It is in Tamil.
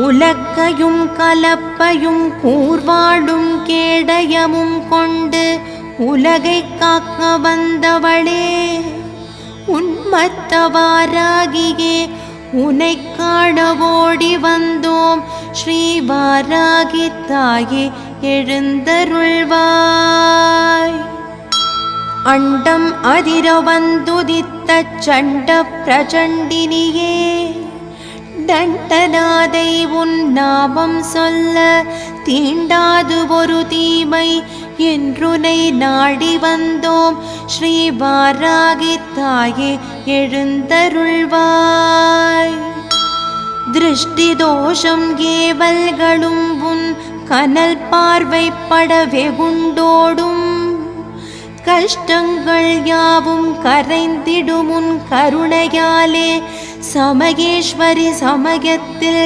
உலக்கையும் கலப்பையும் கூர்வாடும் கேடயமும் கொண்டு உலகை காக்க வந்தவளே, உன்மத்தவாராகியே உனை காண ஓடி வந்தோம். ஸ்ரீ வாராகி தாயே எழுந்தருள்வாய். அண்டம் அதிர வந்துதித்த சண்ட பிரச்சண்டினியே, தண்டநாதை உன் நாமம் சொல்ல தீண்டாது ஒரு தீமை என்றுனை நாடி வந்தோம். ஸ்ரீ வாராகி தாயே எழுந்தருள்வாய். திருஷ்டி தோஷம் ஏவல்களும் உன் கனல் பார்வைப்பட வெகுண்டோடும், கஷ்டங்கள் யாவும் கரைந்திடும் உன் கருணையாலே. சமயேஸ்வரி சமயத்தில்